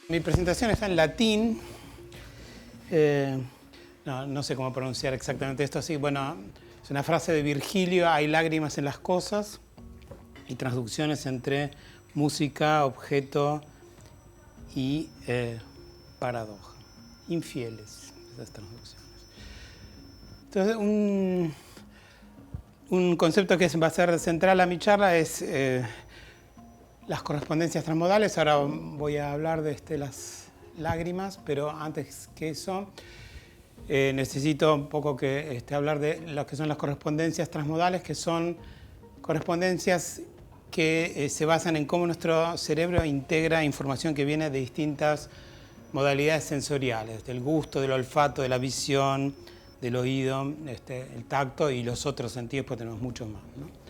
Mi presentación está en latín. No sé cómo pronunciar exactamente esto así. Bueno, es una frase de Virgilio: hay lágrimas en las cosas, y traducciones entre música, objeto y paradoja. Infieles, esas traducciones. Entonces, un concepto que va a ser central a mi charla es las correspondencias transmodales. Ahora voy a hablar de las lágrimas, pero antes que eso necesito un poco hablar de lo que son las correspondencias transmodales, que son correspondencias que se basan en cómo nuestro cerebro integra información que viene de distintas modalidades sensoriales, del gusto, del olfato, de la visión, del oído, el tacto y los otros sentidos, pues tenemos muchos más, ¿no?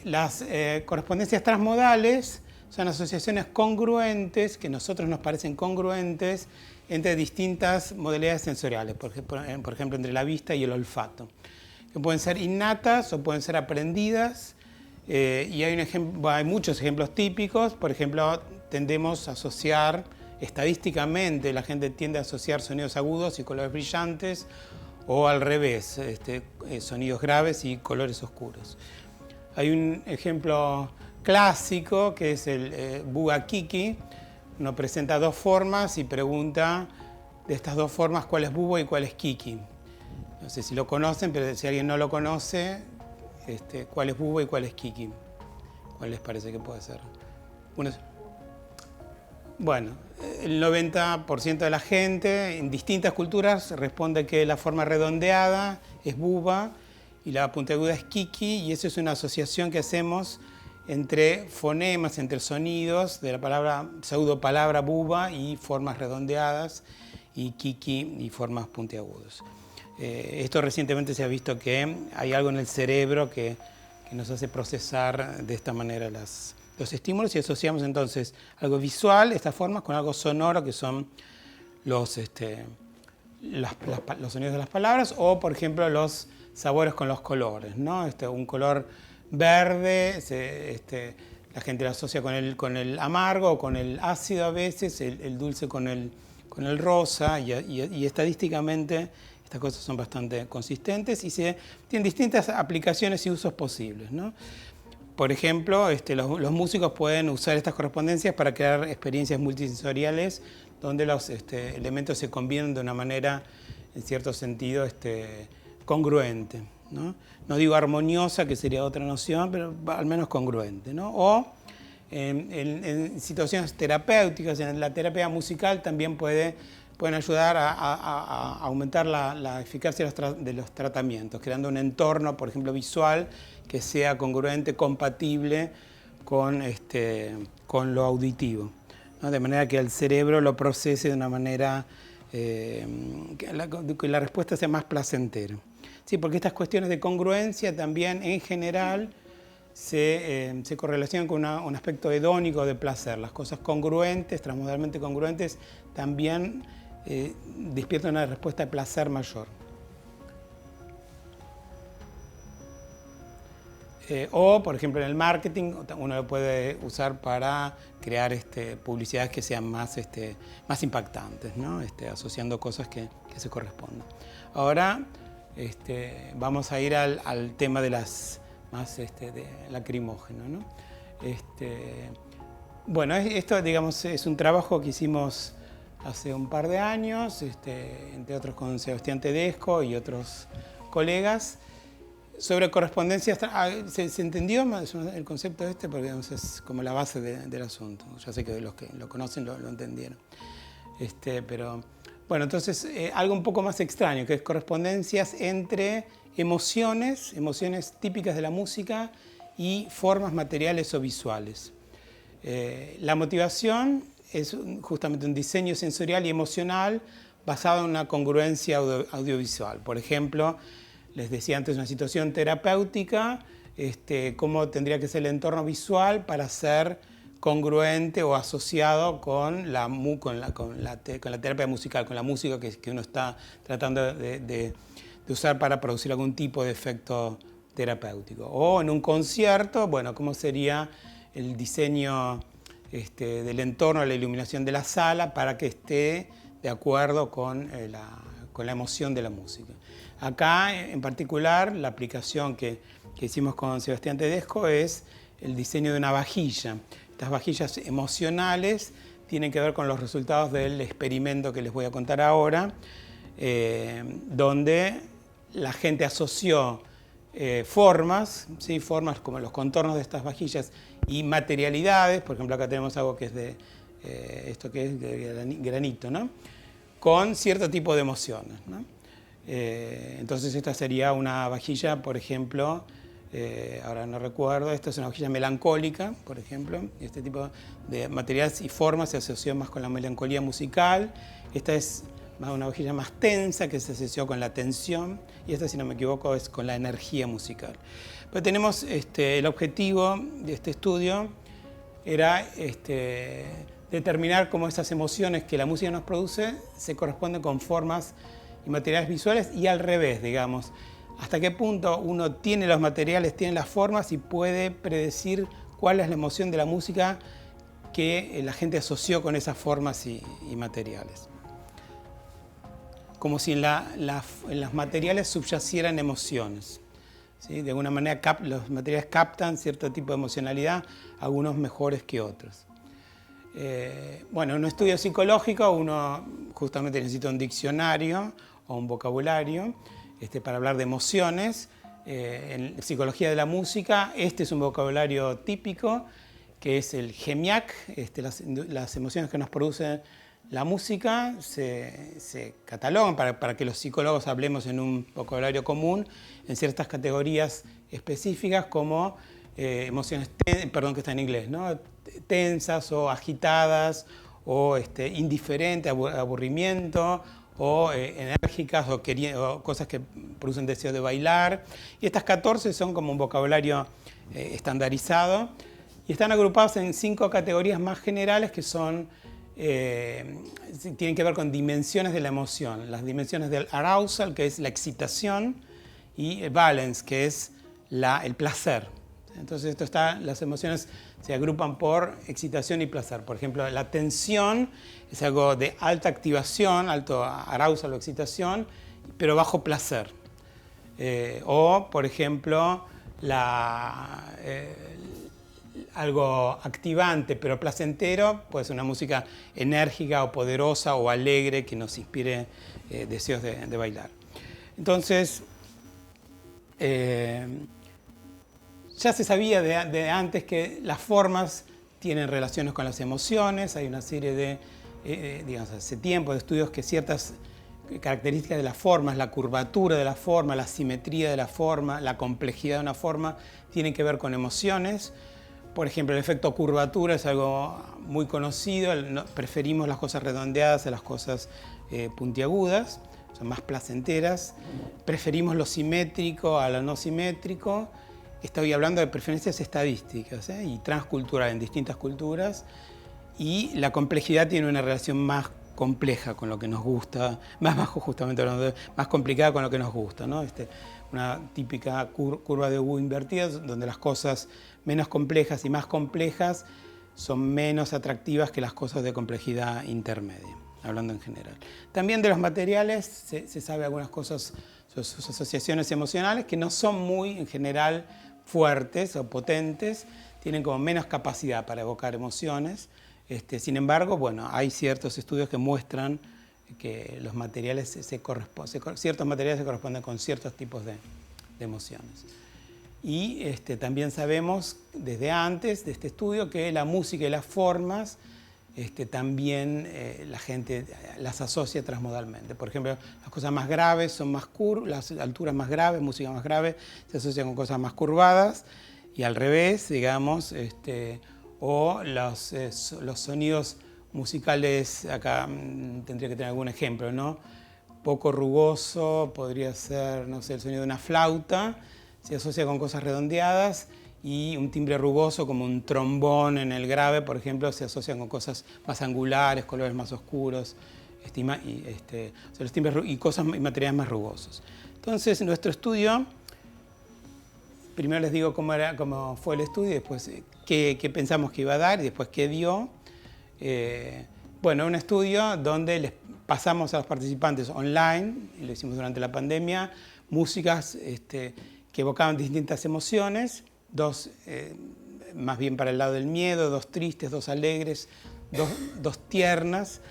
Las correspondencias transmodales son asociaciones congruentes, que a nosotros nos parecen congruentes, entre distintas modalidades sensoriales, por ejemplo, entre la vista y el olfato, que pueden ser innatas o pueden ser aprendidas. Y hay muchos ejemplos típicos. Por ejemplo, tendemos a asociar, estadísticamente, la gente tiende a asociar sonidos agudos y colores brillantes, o al revés, sonidos graves y colores oscuros. Hay un ejemplo clásico que es el Buga-Kiki. Uno presenta dos formas y pregunta de estas dos formas cuál es Buba y cuál es Kiki. No sé si lo conocen, pero si alguien no lo conoce, cuál es Buba y cuál es Kiki. ¿Cuál les parece que puede ser? Bueno, el 90% de la gente en distintas culturas responde que la forma redondeada es Buba y la puntiaguda es Kiki, y eso es una asociación que hacemos entre fonemas, entre sonidos de la palabra, pseudopalabra Buba, y formas redondeadas, y Kiki y formas puntiagudas. Esto recientemente se ha visto que hay algo en el cerebro que nos hace procesar de esta manera los estímulos, y asociamos entonces algo visual, estas formas, con algo sonoro, que son los sonidos de las palabras, o por ejemplo los sabores con los colores, ¿no? Un color verde, la gente lo asocia con el amargo o con el ácido a veces, el dulce con el rosa, y estadísticamente estas cosas son bastante consistentes y tienen distintas aplicaciones y usos posibles, ¿no? Por ejemplo, los músicos pueden usar estas correspondencias para crear experiencias multisensoriales donde los elementos se combinan de una manera, en cierto sentido, congruente, ¿no? No digo armoniosa, que sería otra noción, pero al menos congruente, ¿no? O en situaciones terapéuticas, en la terapia musical también pueden ayudar a aumentar la eficacia de los tratamientos, creando un entorno, por ejemplo, visual, que sea congruente, compatible con lo auditivo, ¿no? De manera que el cerebro lo procese de una manera que la respuesta sea más placentera. Sí, porque estas cuestiones de congruencia también, en general, se correlacionan con un aspecto hedónico de placer. Las cosas congruentes, transmodalmente congruentes, también despiertan una respuesta de placer mayor. O, por ejemplo, en el marketing, uno lo puede usar para crear publicidades que sean más impactantes, ¿no? Asociando cosas que se correspondan. Ahora vamos a ir al tema de las más de lacrimógeno, ¿no? Bueno, esto, digamos, es un trabajo que hicimos hace un par de años, entre otros con Sebastián Tedesco y otros colegas, sobre correspondencias. ¿Se entendió el concepto porque digamos, es como la base del asunto? Ya sé que los que lo conocen lo entendieron. Pero bueno, entonces algo un poco más extraño, que es correspondencias entre emociones típicas de la música y formas materiales o visuales. La motivación es justamente un diseño sensorial y emocional basado en una congruencia audiovisual. Por ejemplo, les decía antes, una situación terapéutica, cómo tendría que ser el entorno visual para ser congruente o asociado con la terapia musical, con la música que uno está tratando de usar para producir algún tipo de efecto terapéutico. O en un concierto, bueno, cómo sería el diseño del entorno, la iluminación de la sala, para que esté de acuerdo con la emoción de la música. Acá, en particular, la aplicación que hicimos con Sebastián Tedesco es el diseño de una vajilla. Estas vajillas emocionales tienen que ver con los resultados del experimento que les voy a contar ahora, donde la gente asoció formas, ¿sí? Formas como los contornos de estas vajillas y materialidades, por ejemplo acá tenemos algo que es de granito, ¿no? Con cierto tipo de emociones, ¿no? Entonces esta sería una vajilla, por ejemplo, ahora no recuerdo, esta es una vajilla melancólica, por ejemplo, este tipo de materiales y formas se asoció más con la melancolía musical. Esta es una vajilla más tensa que se asoció con la tensión, y esta, si no me equivoco, es con la energía musical. Pero tenemos el objetivo de este estudio era determinar cómo esas emociones que la música nos produce se corresponden con formas y materiales visuales, y al revés, digamos. Hasta qué punto uno tiene los materiales, tiene las formas y puede predecir cuál es la emoción de la música que la gente asoció con esas formas y materiales. Como si en los materiales subyacieran emociones, ¿sí? De alguna manera los materiales captan cierto tipo de emocionalidad, algunos mejores que otros. Bueno, en un estudio psicológico uno justamente necesita un diccionario o un vocabulario para hablar de emociones. En psicología de la música, este es un vocabulario típico, que es el GEMIAC. Las emociones que nos produce la música se catalogan para que los psicólogos hablemos en un vocabulario común, en ciertas categorías específicas como emociones, que está en inglés, ¿no? Tensas o agitadas, o indiferente, aburrimiento, o enérgicas, o cosas que producen deseo de bailar. Y estas 14 son como un vocabulario estandarizado, y están agrupados en 5 categorías más generales que son, tienen que ver con dimensiones de la emoción. Las dimensiones del arousal, que es la excitación, y valence, que es el placer. Entonces las emociones se agrupan por excitación y placer. Por ejemplo, la tensión es algo de alta activación, alto arousal o excitación, pero bajo placer. O, por ejemplo, algo activante pero placentero, puede ser una música enérgica o poderosa o alegre que nos inspire deseos de bailar. Entonces, ya se sabía de antes que las formas tienen relaciones con las emociones. Hay una serie de, digamos, hace tiempo de estudios que ciertas características de las formas, la curvatura de la forma, la simetría de la forma, la complejidad de una forma, tienen que ver con emociones. Por ejemplo, el efecto curvatura es algo muy conocido. Preferimos las cosas redondeadas a las cosas puntiagudas, son más placenteras. Preferimos lo simétrico a lo no simétrico. Estoy hablando de preferencias estadísticas y transculturales en distintas culturas. Y la complejidad tiene una relación más compleja con lo que nos gusta, más bajo justamente hablando más complicada con lo que nos gusta, ¿no? Una típica curva de U invertida, donde las cosas menos complejas y más complejas son menos atractivas que las cosas de complejidad intermedia, hablando en general. También de los materiales se sabe algunas cosas sobre sus asociaciones emocionales, que no son muy, en general, fuertes o potentes, tienen como menos capacidad para evocar emociones. Sin embargo, bueno, hay ciertos estudios que muestran que los materiales ciertos materiales se corresponden con ciertos tipos de emociones. Y también sabemos desde antes de este estudio que la música y las formas también la gente las asocia transmodalmente. Por ejemplo, las cosas más graves son más curvas, las alturas más graves, música más grave, se asocian con cosas más curvadas, y al revés, digamos, o los sonidos musicales, acá tendría que tener algún ejemplo, ¿no? Poco rugoso, podría ser, no sé, el sonido de una flauta, se asocia con cosas redondeadas, y un timbre rugoso como un trombón en el grave, por ejemplo, se asocia con cosas más angulares, colores más oscuros, los timbres y cosas y materiales más rugosos. Entonces, nuestro estudio primero les digo cómo fue el estudio, después qué pensamos que iba a dar y después qué dio. Bueno, un estudio donde les pasamos a los participantes online, y lo hicimos durante la pandemia, músicas que evocaban distintas emociones, dos más bien para el lado del miedo, dos tristes, dos alegres, dos tiernas,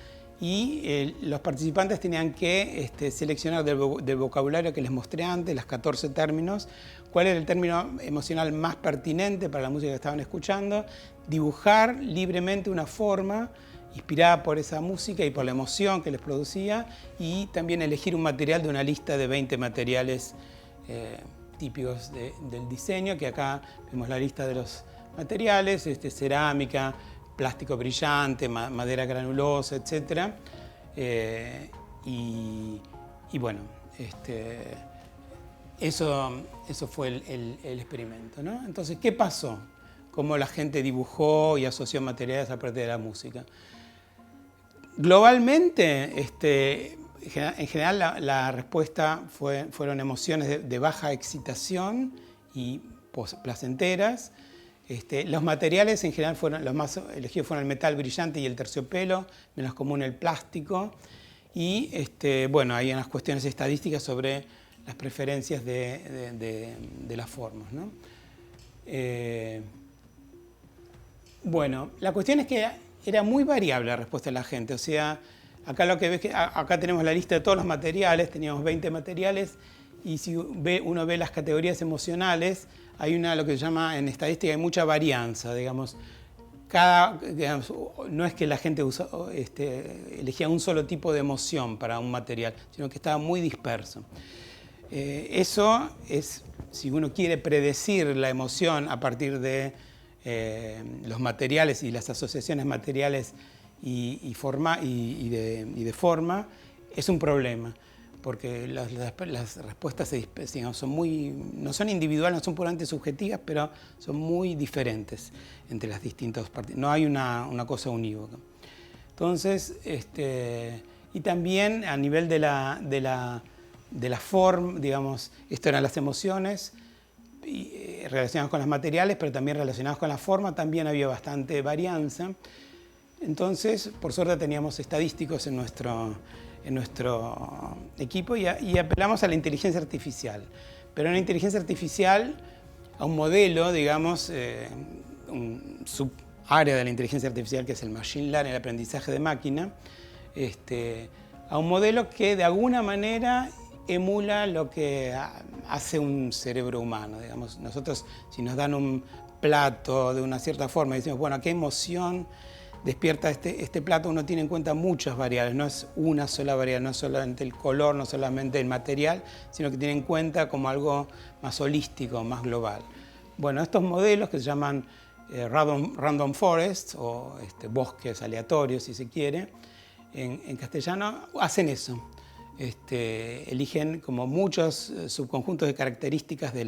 y los participantes tenían que seleccionar del vocabulario que les mostré antes, los 14 términos, cuál era el término emocional más pertinente para la música que estaban escuchando, dibujar libremente una forma inspirada por esa música y por la emoción que les producía, y también elegir un material de una lista de 20 materiales típicos del diseño, que acá vemos la lista de los materiales, cerámica, plástico brillante, madera granulosa, etc. Y bueno, eso fue el experimento, ¿no? Entonces, ¿qué pasó? Cómo la gente dibujó y asoció materiales a partir de la música. Globalmente, en general la respuesta fueron emociones de baja excitación y placenteras. Los materiales en general los más elegidos fueron el metal brillante y el terciopelo, menos común el plástico. Y bueno, hay unas cuestiones estadísticas sobre las preferencias de las formas, ¿no? Bueno, la cuestión es que era muy variable la respuesta de la gente. O sea, acá lo que ves acá tenemos la lista de todos los materiales, teníamos 20 materiales, y si uno ve las categorías emocionales, hay lo que se llama en estadística, hay mucha varianza, digamos. No es que la gente elegía un solo tipo de emoción para un material, sino que estaba muy disperso. Eso es, si uno quiere predecir la emoción a partir de los materiales y las asociaciones materiales y de forma, es un problema, porque las respuestas no son individuales, no son puramente subjetivas, pero son muy diferentes entre las distintas partes. No hay una cosa unívoca. Entonces, y también a nivel de la forma, digamos, esto eran las emociones relacionadas con los materiales, pero también relacionadas con la forma, también había bastante varianza. Entonces, por suerte teníamos estadísticos en nuestro equipo y apelamos a la inteligencia artificial. Pero en la inteligencia artificial, a un modelo, digamos, un subárea de la inteligencia artificial que es el machine learning, el aprendizaje de máquina, a un modelo que de alguna manera emula lo que hace un cerebro humano. Digamos, nosotros, si nos dan un plato de una cierta forma y decimos, bueno, ¿qué emoción despierta este plato? Uno tiene en cuenta muchas variables, no es una sola variable, no es solamente el color, no solamente el material, sino que tiene en cuenta como algo más holístico, más global. Bueno, estos modelos que se llaman random forests o bosques aleatorios, si se quiere, en castellano, hacen eso. Eligen como muchos subconjuntos de características de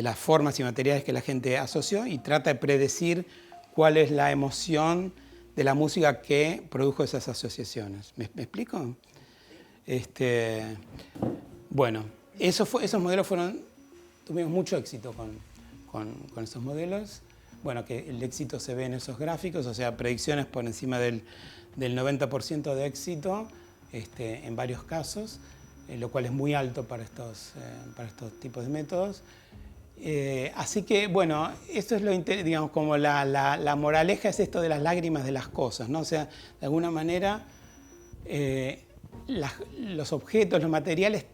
las formas y materiales que la gente asoció y trata de predecir cuál es la emoción de la música que produjo esas asociaciones. ¿Me explico? Bueno, esos modelos tuvimos mucho éxito con esos modelos. Bueno, que el éxito se ve en esos gráficos, o sea, predicciones por encima del 90% de éxito en varios casos, lo cual es muy alto para estos tipos de métodos. Así que, bueno, esto es digamos, como la moraleja es esto de las lágrimas de las cosas, ¿no? O sea, de alguna manera, los objetos, los materiales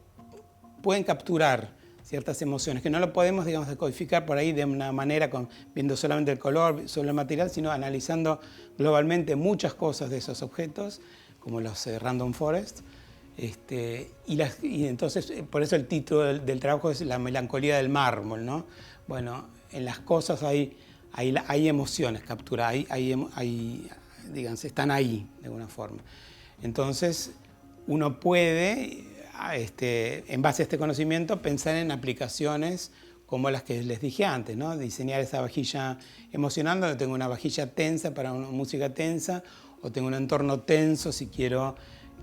pueden capturar ciertas emociones, que no lo podemos, digamos, decodificar por ahí de una manera viendo solamente el color, solo el material, sino analizando globalmente muchas cosas de esos objetos, como los random forests. Y entonces, por eso el título del trabajo es La melancolía del mármol, ¿no? Bueno, en las cosas hay emociones capturadas, digamos, están ahí de alguna forma. Entonces, uno puede, en base a este conocimiento, pensar en aplicaciones como las que les dije antes, ¿no? Diseñar esa vajilla emocional, donde tengo una vajilla tensa para una música tensa, o tengo un entorno tenso si quiero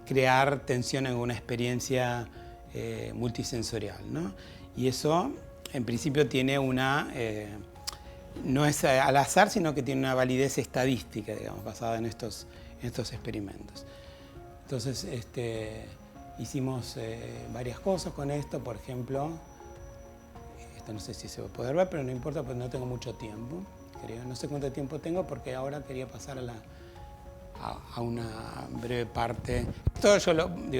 crear tensión en una experiencia multisensorial, ¿no? Y eso en principio tiene no es al azar, sino que tiene una validez estadística, digamos, basada en estos experimentos. Entonces, hicimos varias cosas con esto, por ejemplo, esto no sé si se va a poder ver, pero no importa porque no tengo mucho tiempo, creo. No sé cuánto tiempo tengo porque ahora quería pasar a una breve parte. Esto yo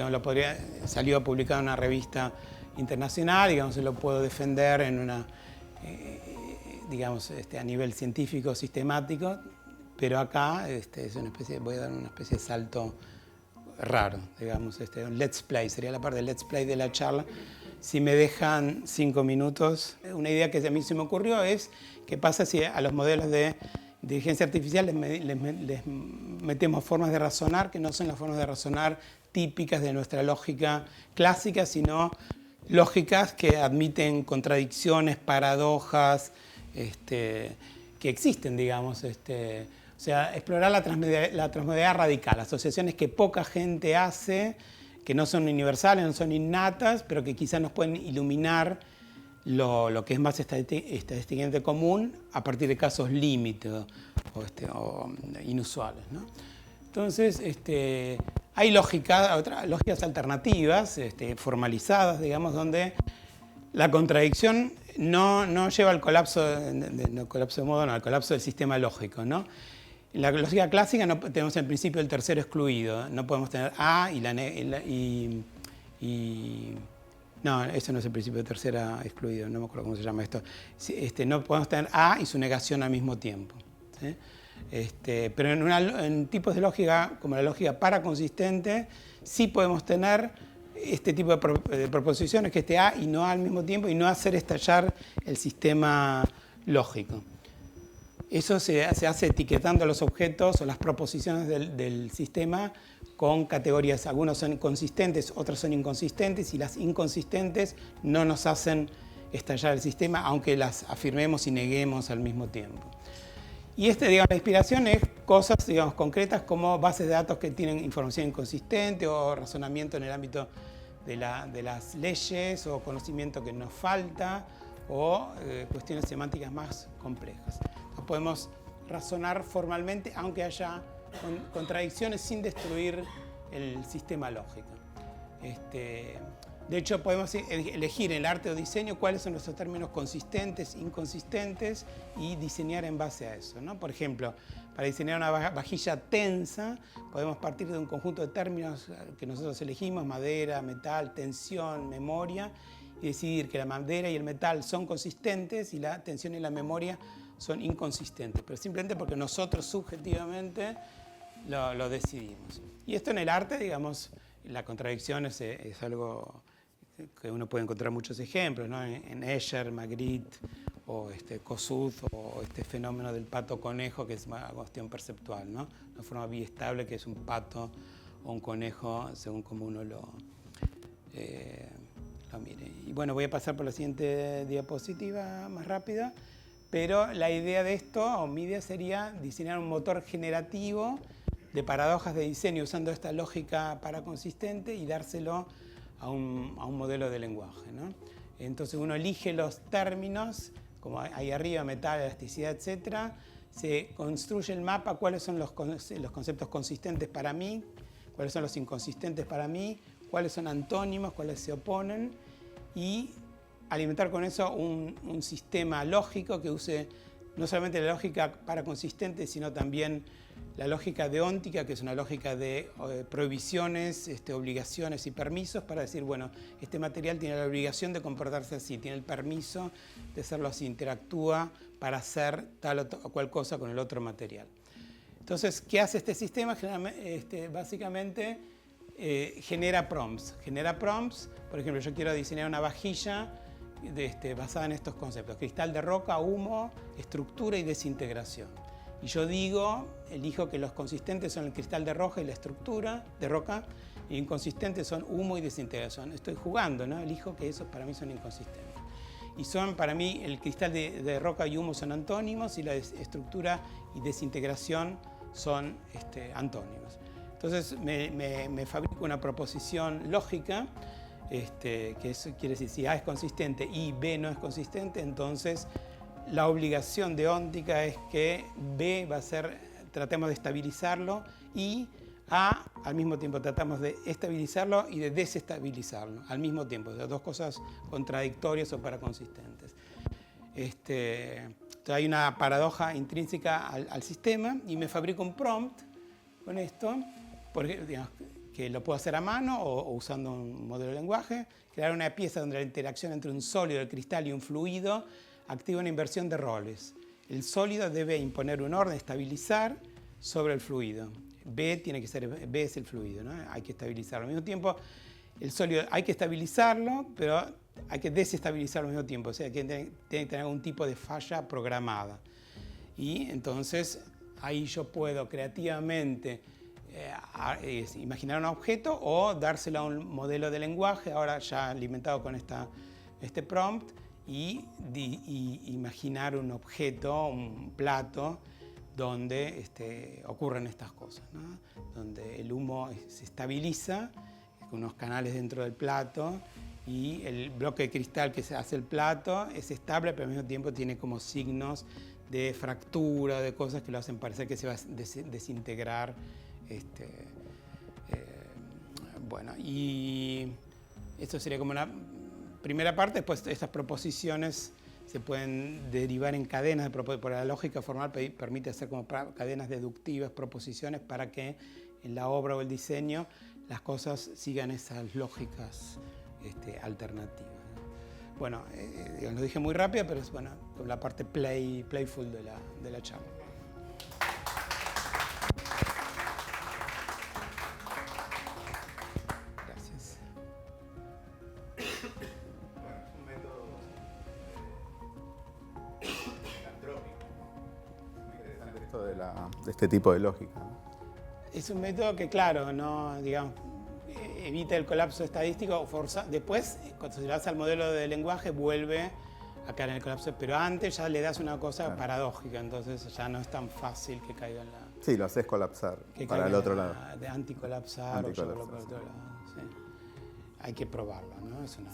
lo podría, salió publicado en una revista internacional, digamos, lo puedo defender en una, digamos, a nivel científico sistemático, pero acá es una especie, voy a dar una especie de salto raro, digamos, un let's play, sería la parte del let's play de la charla. Si me dejan 5 minutos, una idea que a mí se me ocurrió es qué pasa si a los modelos de inteligencia artificial les metemos formas de razonar que no son las formas de razonar típicas de nuestra lógica clásica, sino lógicas que admiten contradicciones, paradojas, que existen, digamos. O sea, explorar la transmodalidad radical, asociaciones que poca gente hace, que no son universales, no son innatas, pero que quizás nos pueden iluminar lo que es más estadísticamente común a partir de casos límite o inusuales, ¿no? Entonces, hay lógicas alternativas, formalizadas, digamos, donde la contradicción no lleva al colapso, colapso de modo, no, al colapso del sistema lógico, ¿no? En la lógica clásica no tenemos el principio del tercero excluido, no podemos tener A no, eso no es el principio de tercera excluido, no me acuerdo cómo se llama esto. No podemos tener A y su negación al mismo tiempo, ¿sí? Pero en tipos de lógica, como la lógica paraconsistente, sí podemos tener este tipo de proposiciones, que esté A y no A al mismo tiempo, y no hacer estallar el sistema lógico. Eso se hace etiquetando los objetos o las proposiciones del sistema con categorías. Algunos son consistentes, otros son inconsistentes, y las inconsistentes no nos hacen estallar el sistema, aunque las afirmemos y neguemos al mismo tiempo. Y digamos, la inspiración es cosas, digamos, concretas como bases de datos que tienen información inconsistente o razonamiento en el ámbito de las leyes o conocimiento que nos falta o cuestiones semánticas más complejas. Entonces podemos razonar formalmente aunque haya contradicciones sin destruir el sistema lógico. De hecho, podemos elegir en el arte o diseño cuáles son nuestros términos consistentes, inconsistentes y diseñar en base a eso, ¿no? Por ejemplo, para diseñar una vajilla tensa, podemos partir de un conjunto de términos que nosotros elegimos: madera, metal, tensión, memoria, y decidir que la madera y el metal son consistentes y la tensión y la memoria son inconsistentes, pero simplemente porque nosotros subjetivamente lo decidimos. Y esto en el arte, digamos, la contradicción es algo que uno puede encontrar muchos ejemplos, ¿no? En Escher, Magritte, o Kossuth, o este fenómeno del pato-conejo, que es una cuestión perceptual, ¿no? Una forma biestable que es un pato o un conejo, según como uno lo mire. Y bueno, voy a pasar por la siguiente diapositiva más rápida, pero la idea de esto, o mi idea, sería diseñar un motor generativo de paradojas de diseño usando esta lógica paraconsistente y dárselo a un modelo de lenguaje, ¿no? Entonces uno elige los términos, como ahí arriba, metal, elasticidad, etc. Se construye el mapa, cuáles son los conceptos consistentes para mí, cuáles son los inconsistentes para mí, cuáles son antónimos, cuáles se oponen, y alimentar con eso un sistema lógico que use no solamente la lógica paraconsistente, sino también la lógica deóntica, que es una lógica de prohibiciones, obligaciones y permisos, para decir, bueno, este material tiene la obligación de comportarse así, tiene el permiso de hacerlo así, interactúa para hacer tal o cual cosa con el otro material. Entonces, ¿qué hace este sistema? Básicamente genera prompts. Genera prompts, por ejemplo, yo quiero diseñar una vajilla basada en estos conceptos: cristal de roca, humo, estructura y desintegración. Y yo elijo que los consistentes son el cristal de roca y la estructura de roca, y inconsistentes son humo y desintegración. Estoy jugando, ¿no? Elijo que esos para mí son inconsistentes. Y para mí, el cristal de roca y humo son antónimos, y la estructura y desintegración son antónimos. Entonces me fabrico una proposición lógica que eso quiere decir, si A es consistente y B no es consistente, entonces la obligación de óntica es que B va a ser, tratemos de estabilizarlo, y A al mismo tiempo tratamos de estabilizarlo y de desestabilizarlo al mismo tiempo, o sea, dos cosas contradictorias o paraconsistentes. Entonces hay una paradoja intrínseca al sistema, y me fabrico un prompt con esto, porque, digamos, que lo puedo hacer a mano o usando un modelo de lenguaje, crear una pieza donde la interacción entre un sólido, el cristal, y un fluido activa una inversión de roles. El sólido debe imponer un orden, estabilizar sobre el fluido. B es el fluido, ¿no? Hay que estabilizarlo. Al mismo tiempo, el sólido hay que estabilizarlo, pero hay que desestabilizarlo al mismo tiempo. O sea, tiene que tener algún tipo de falla programada. Y entonces ahí yo puedo creativamente imaginar un objeto o dárselo a un modelo de lenguaje, ahora ya alimentado con este prompt, y imaginar un objeto, un plato, donde ocurren estas cosas, ¿no? Donde el humo se estabiliza con unos canales dentro del plato, y el bloque de cristal que se hace el plato es estable, pero al mismo tiempo tiene como signos de fractura, de cosas que lo hacen parecer que se va a desintegrar. Bueno, y esto sería como una primera parte. Después estas proposiciones se pueden derivar en cadenas, por la lógica formal permite hacer como cadenas deductivas, proposiciones, para que en la obra o el diseño las cosas sigan esas lógicas alternativas. Bueno, lo dije muy rápido, pero es bueno, la parte playful de la charla. Gracias. Bueno, es un método antrópico. Muy interesante esto de este tipo de lógica, ¿no? Es un método que, claro, no, digamos, evita el colapso estadístico. Después, cuando se le hace al modelo de lenguaje, vuelve a caer en el colapso, pero antes ya le das una cosa paradójica, entonces ya no es tan fácil que caiga en la... Sí, lo haces colapsar para el otro lado. De anticolapsar o llevarlo para el otro lado. Sí. Hay que probarlo, ¿no? Es una...